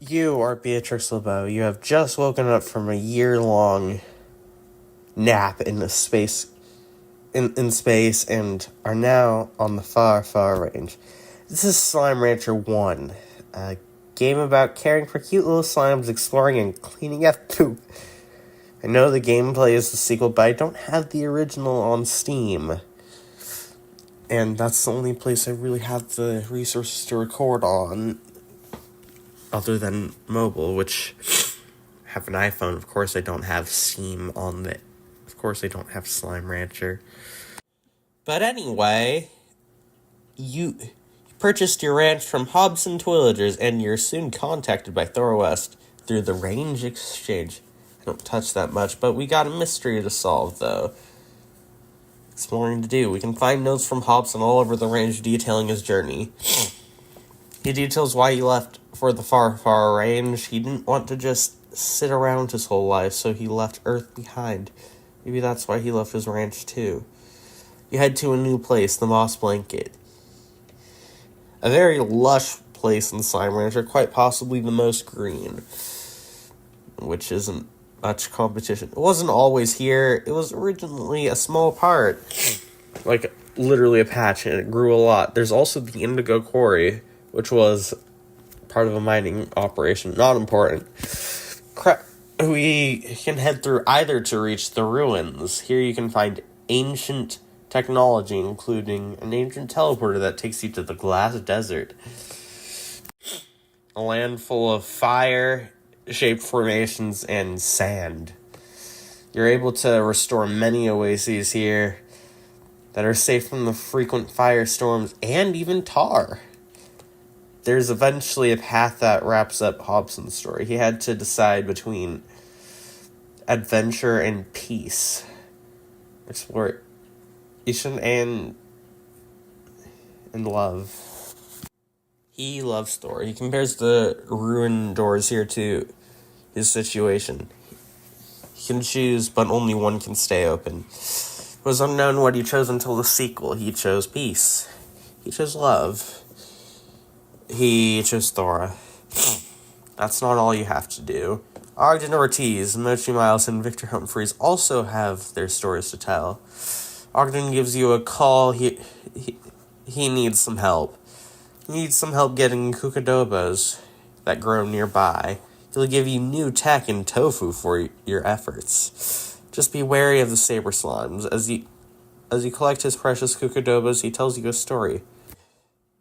You are Beatrix LeBeau. You have just woken up from a year-long nap in the space in space and are now on the far, far range. This is Slime Rancher 1, a game about caring for cute little slimes, exploring and cleaning up poop. I know the gameplay is the sequel, but I don't have the original on Steam. And that's the only place I really have the resources to record on, other than mobile, which I have an iPhone. Of course I don't have Steam on it. Of course I don't have Slime Rancher. But anyway, you purchased your ranch from Hobson Twillagers, and you're soon contacted by Thor West through the Range Exchange. I don't touch that much, but we got a mystery to solve, though. Exploring to do. We can find notes from Hobson all over the range detailing his journey. He details why he left for the far, far range. He didn't want to just sit around his whole life, so he left Earth behind. Maybe that's why he left his ranch, too. You head to a new place, the Moss Blanket. A very lush place in Slime Rancher, quite possibly the most green, which isn't much competition. It wasn't always here. It was originally a small part, like literally a patch, and it grew a lot. There's also the Indigo Quarry, which was part of a mining operation. Not important. We can head through either to reach the ruins. Here you can find ancient technology, including an ancient teleporter that takes you to the Glass Desert. A land full of fire-shaped formations and sand. You're able to restore many oases here that are safe from the frequent firestorms and even tar. There's eventually a path that wraps up Hobson's story. He had to decide between adventure and peace. Exploration and love. He loves Thor. He compares the ruined doors here to his situation. He can choose, but only one can stay open. It was unknown what he chose until the sequel. He chose peace. He chose love. He chose Thora. That's not all you have to do. Ogden Ortiz, Mochi Miles, and Victor Humphreys also have their stories to tell. Ogden gives you a call. He needs some help. He needs some help getting kukadobas that grow nearby. He'll give you new tech and tofu for your efforts. Just be wary of the saber slimes. As you collect his precious kukadobas, he tells you a story.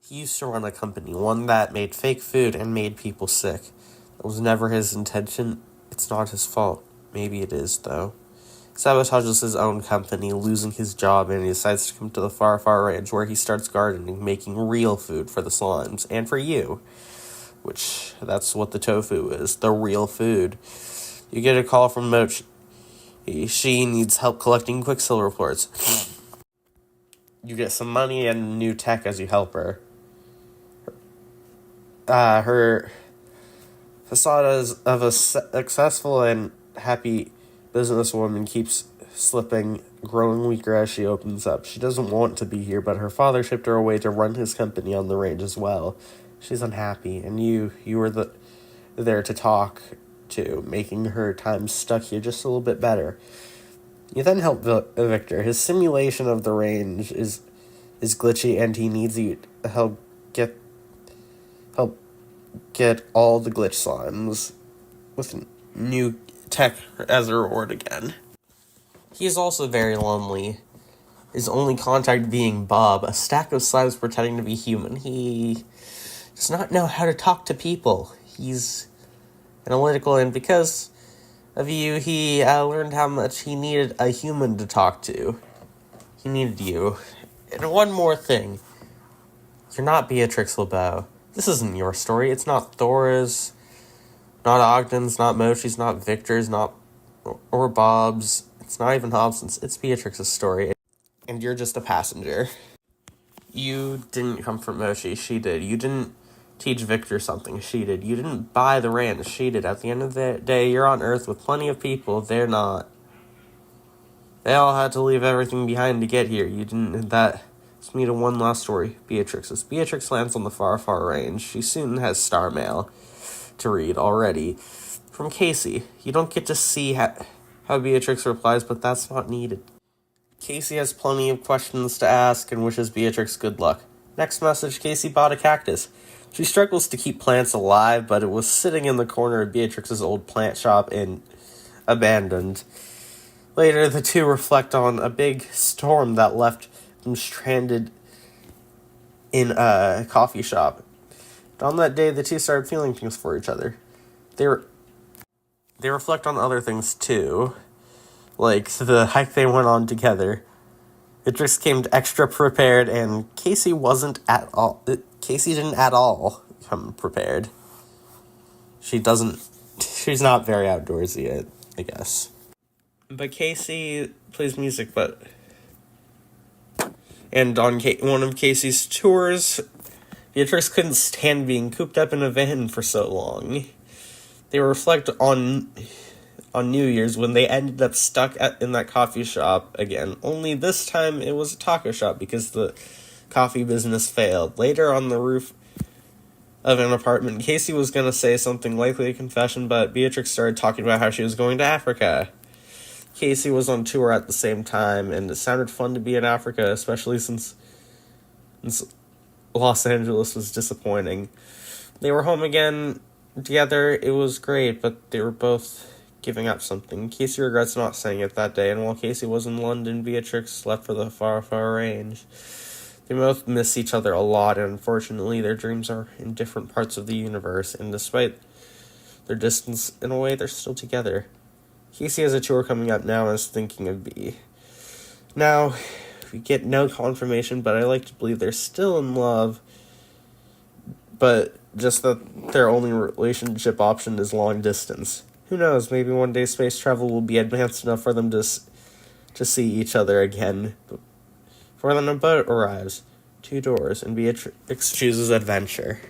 He used to run a company, one that made fake food and made people sick. That was never his intention. It's not his fault. Maybe it is, though. Sabotages his own company, losing his job, and he decides to come to the far, far range where he starts gardening, making real food for the slimes, and for you. Which, that's what the tofu is, the real food. You get a call from Mochi. She needs help collecting Quicksilver reports. You get some money and new tech as you help her. Her facade of a successful and happy businesswoman keeps slipping, growing weaker as she opens up. She doesn't want to be here, but her father shipped her away to run his company on the range as well. She's unhappy, and you were there to talk to, making her time stuck here just a little bit better. You then help Victor. His simulation of the range is glitchy, and he needs you to help get all the glitch slimes with new tech as a reward again. He is also very lonely. His only contact being Bob, a stack of slimes pretending to be human. He does not know how to talk to people. He's analytical, and because of you, he learned how much he needed a human to talk to. He needed you. And one more thing. You're not Beatrix LeBeau. This isn't your story. It's not Thora's, not Ogden's, not Mochi's, not Victor's, or Bob's. It's not even Hobson's. It's Beatrix's story. And you're just a passenger. You didn't comfort Mochi. She did. You didn't teach Victor something. She did. You didn't buy the ranch. She did. At the end of the day, you're on Earth with plenty of people. They're not. They all had to leave everything behind to get here. You didn't. That leads me to one last story. Beatrix's. Beatrix lands on the far, far range. She soon has star mail. to read already. From Casey. You don't get to see how Beatrix replies, but that's not needed. Casey has plenty of questions to ask and wishes Beatrix good luck. Next message, Casey bought a cactus. She struggles to keep plants alive, but it was sitting in the corner of Beatrix's old plant shop and abandoned. Later, the two reflect on a big storm that left them stranded in a coffee shop. But on that day, the two started feeling things for each other. They reflect on other things too, like the hike they went on together. Beatrix came extra prepared, and Casey didn't at all come prepared. She's not very outdoorsy, I guess. But Casey plays music, and on one of Casey's tours, Beatrix couldn't stand being cooped up in a van for so long. They reflect on New Year's when they ended up stuck in that coffee shop again. Only this time it was a taco shop because the coffee business failed. Later on the roof of an apartment, Casey was going to say something, likely a confession, but Beatrix started talking about how she was going to Africa. Casey was on tour at the same time, and it sounded fun to be in Africa, especially since Los Angeles was disappointing. They were home again together. It was great, but they were both giving up something. Casey regrets not saying it that day, and while Casey was in London, Beatrix left for the far, far range. They both miss each other a lot, and unfortunately their dreams are in different parts of the universe, and despite their distance, in a way, they're still together. Casey has a tour coming up now and is thinking of Bea. Now, we get no confirmation, but I like to believe they're still in love, but just that their only relationship option is long distance. Who knows, maybe one day space travel will be advanced enough for them to see each other again. Before then, a boat arrives, 2 doors, and Beatrix chooses adventure.